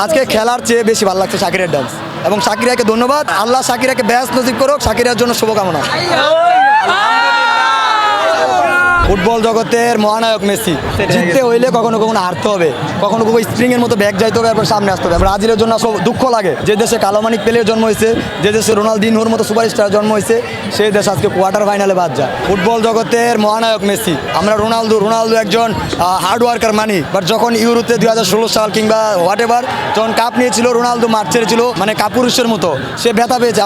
আজকে খেলার চেয়ে বেশি ভালো লাগছে শাকিরের ডান্স এবং শাকিরাকে ধন্যবাদ। আল্লাহ শাকিরাকে ব্যস্ত নসিব করুক, শাকিরার জন্য শুভকামনা। ফুটবল জগতের মহানায়ক মেসি, জিততে হইলে কখনো কখনো হারতে হবে, কখনো কখনো স্প্রিংয়ের মতো ব্যাক যাইতে হবে, এরপর সামনে আসতে হবে। ব্রাজিলের জন্য সব দুঃখ লাগে, যে দেশে কালোমানিক পেলের জন্ম হয়েছে, যে দেশে রোনালদিনহোর মতো সুপারস্টার জন্ম হয়েছে, সেই দেশ আজকে কোয়ার্টার ফাইনালে বাদ যায়। ফুটবল জগতের মহানায়ক মেসি, আমরা রোনালদো একজন হার্ড ওয়ার্কার মানি, বাট যখন ইউরোতে 2016 সাল কিংবা হোয়াট এভার যখন কাপ নিয়েছিল, রোনালদো মাঠ ছেড়েছিল, মানে কাপুরুষের মতো সে ব্যথা পেয়েছে।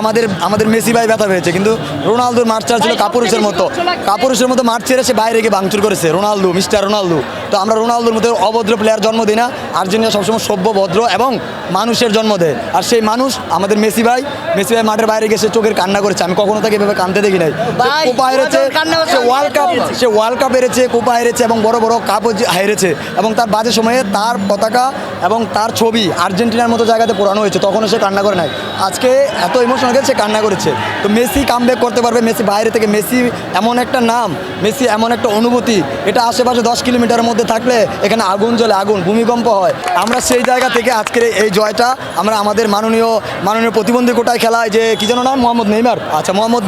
আমাদের মেসি ভাই ব্যথা পেয়েছে, কিন্তু রোনালদোর মাঠ ছাড়া ছিল কাপুরুষের মতো মাঠ ছেড়ে সে বাইরে গিয়ে ভাঙচুর করেছে মিস্টার রোনালদো। তো আমরা রোনালদোর মতো অভদ্র প্লেয়ার জন্ম দিই না। আর্জেন্টিনা সবসময় সভ্য, ভদ্র এবং মানুষের জন্ম দেয়, আর সেই মানুষ আমাদের মেসি ভাই মাঠের বাইরে গিয়ে সে চোখের কান্না করেছে। আমি কখনো তাকে এভাবে কাঁদতে দেখি নাই। কোপা হেরেছে, সে ওয়ার্ল্ড কাপ হেরেছে, কোপা হেরেছে এবং বড় বড় কাপও হেরেছে, এবং তার বাজে সময়ে তার পতাকা এবং তার ছবি আর্জেন্টিনার মতো জায়গাতে পোড়ানো হয়েছে, তখনও সে কান্না করে নাই। আজকে এত ইমোশনাল গেছে, সে কান্না করেছে। তো মেসি কামব্যাক করতে পারবে, মেসি বাইরে থেকে, মেসি এমন একটা নাম, মেসি এমন একটা অনুভূতি, এটা আশেপাশে 10 কিলোমিটারের মধ্যে থাকলে এখানে আগুন জ্বলে, ভূমিকম্প হয়। আমরা সেই জায়গা থেকে আজকের এই জয়টা আমরা আমাদের মাননীয় প্রতিবন্ধী কোটায় খেলায়, যে কি যেন নাম, মোহাম্মদ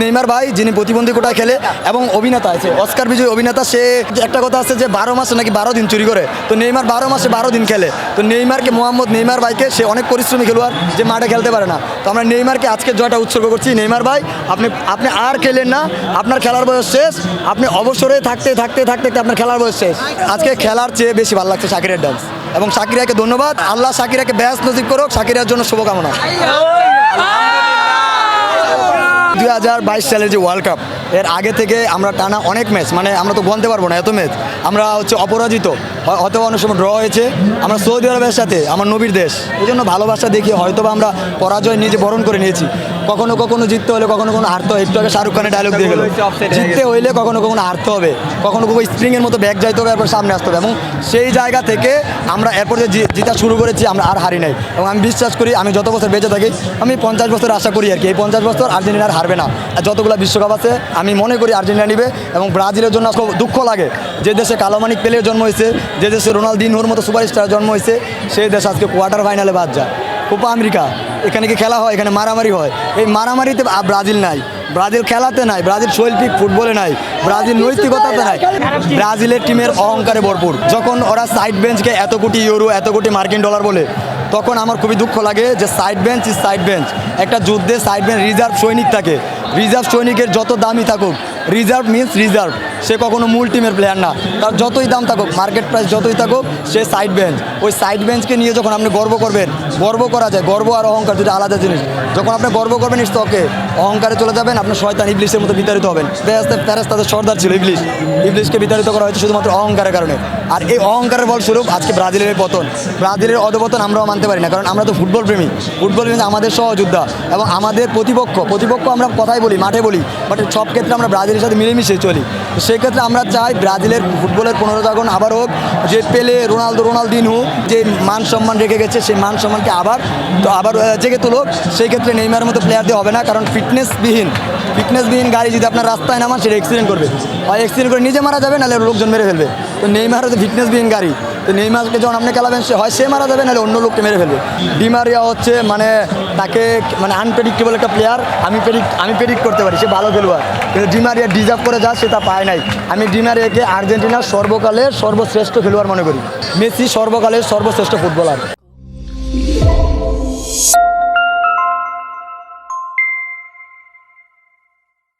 নেইমার ভাই, যিনি প্রতিবন্ধী কোটায় খেলে এবং অভিনেতা আছে, অস্কার বিজয়ী অভিনেতা। সে একটা কথা আছে যে 12 মাসে নাকি 12 দিন চুরি করে, তো নেইমার 12 মাসে 12 দিন খেলে। তো মোহাম্মদ নেইমার ভাইকে, সে অনেক পরিশ্রমী খেলোয়াড়, যে মাঠে খেলতে পারে না। তো আমরা নেইমারকে আজকে জয়টা উৎসর্গ করছি। নেইমার ভাই, আপনি আর খেলেন না, আপনার খেলার বয়স শেষ, আপনি অবসরে থাকতে আপনার খেলার বয়স শেষ। আজকে খেলার চেয়ে বেশি ভালো লাগছে শাকিরের ডান্স এবং শাকিরাকে ধন্যবাদ। আল্লাহ শাকিরাকে ব্যস্ত নসিব করুক, শাকিরার জন্য শুভকামনা। 2022 সালের যে ওয়ার্ল্ড কাপ, এর আগে থেকে আমরা টানা অনেক ম্যাচ, মানে আমরা তো গণতে পারবো না এত ম্যাচ, আমরা অপরাজিত, হয়তো অনেক সময় ড্র হয়েছে। আমরা সৌদি আরবের সাথে, আমার নবীর দেশ, এই জন্য ভালোবাসা দেখিয়ে হয়তো আমরা পরাজয় নিজে বরণ করে নিয়েছি। কখনো জিততে হলে কখনো হারতে হয়। একটু আগে শাহরুখ খানের ডায়লগ দিয়ে গেল, জিততে হইলে কখনো হারতে হবে, কখনো স্প্রিংয়ের মতো ব্যাক যাইতে হবে, এরপর সামনে আসতে হবে। এবং সেই জায়গা থেকে আমরা এরপর যে জিতা শুরু করেছি, আমরা আর হারি নাই। এবং আমি বিশ্বাস করি, আমি যত বছর বেঁচে থাকি, আমি 50 বছর আশা করি আর কি, এই 50 বছর আর্জেন্টিনা আর হারবে না। যতগুলো বিশ্বকাপ আছে আমি মনে করি আর্জেন্টিনা নিবে। এবং ব্রাজিলের জন্য খুব দুঃখ লাগে, যে দেশে কালোমানিক পেলের জন্ম হয়েছে, যে দেশে রোনালদিনহোর মতো সুপারস্টার জন্ম হয়েছে, সেই দেশ আজকে কোয়ার্টার ফাইনালে বাদ যায়। কোপা আমেরিকা, এখানে কি খেলা হয়, এখানে মারামারি হয়। এই মারামারিতে ব্রাজিল নাই, ব্রাজিল খেলাতে নাই, ব্রাজিল শৈল্পিক ফুটবলে নাই, ব্রাজিল নৈতিকতাতে নাই। ব্রাজিলের টিমের অহংকারে ভরপুর। যখন ওরা সাইড বেঞ্চকে এত কোটি ইউরো, এত কোটি মার্কিন ডলার বলে, তখন আমার খুবই দুঃখ লাগে যে side bench is side bench. একটা যুদ্ধে সাইড বেঞ্চ রিজার্ভ সৈনিক থাকে, রিজার্ভ সৈনিকের যত দামই থাকুক, রিজার্ভ মিন্স রিজার্ভ, সে কখনো মূল টিমের প্লেয়ার না। তার যতই দাম থাকুক, মার্কেট প্রাইস যতই থাকুক, সে সাইড বেঞ্চ। ওই সাইড বেঞ্চকে নিয়ে যখন আপনি গর্ব করবেন, গর্ব করা যায়, গর্ব আর অহংকার দুটো আলাদা জিনিস। যখন আপনি গর্ব করবেন, ইটস ওকে, অহংকারে চলে যাবেন, আপনি শয়তান ইবলিসের মতো বিতাড়িত হবেন। ফেরেশতাদের সর্দার ছিল ইবলিসকে বিতাড়িত করা হয়েছে শুধুমাত্র অহংকারের কারণে। আর এই অহংকারের ফলস্বরূপ আজকে ব্রাজিলের পতন, ব্রাজিলের অধপতন আমরাও মানতে পারি না, কারণ আমরা তো ফুটবল প্রেমী আমাদের সহযোদ্ধা এবং আমাদের প্রতিপক্ষ আমরা কথাই বলি, মাঠে বলি, বাট সব ক্ষেত্রে আমরা ব্রাজিলের সাথে মিলেমিশে চলি। তো সেক্ষেত্রে আমরা চাই ব্রাজিলের ফুটবলের পুনরুদ্ধারণ আবার হোক, যে পেলে, রোনালদিনহো যে মান সম্মান রেখে গেছে, সেই মান সম্মানকে আবার জেগে তুলুক। সেই ক্ষেত্রে নেইমারের মতো প্লেয়ার দিয়ে হবে না, কারণ ফিটনেসবিহীন গাড়ি যদি আপনার রাস্তায় নামান, সেটা অ্যাক্সিডেন্ট করবে, হয় অ্যাক্সিডেন্ট করে নিজে মারা যাবে, নাহলে লোকজন মেরে ফেলবে। তো নেইমার হচ্ছে ফিটনেসবিহীন গাড়ি, তো নেইমারকে যখন আপনি খেলাবেন, সে মারা যাবে, নাহলে অন্য লোককে মেরে ফেলবে। ডিমারিয়া হচ্ছে তাকে আনপ্রেডিক্টেবল একটা প্লেয়ার। আমি প্রেডিক্ট করতে পারি সে ভালো খেলোয়াড়, কিন্তু ডিমারিয়া ডিজার্ভ করে যা, সে তা পায় নাই। আমি ডিমারিয়াকে আর্জেন্টিনার সর্বকালের সর্বশ্রেষ্ঠ খেলোয়াড় মনে করি। মেসি সর্বকালের সর্বশ্রেষ্ঠ ফুটবলার।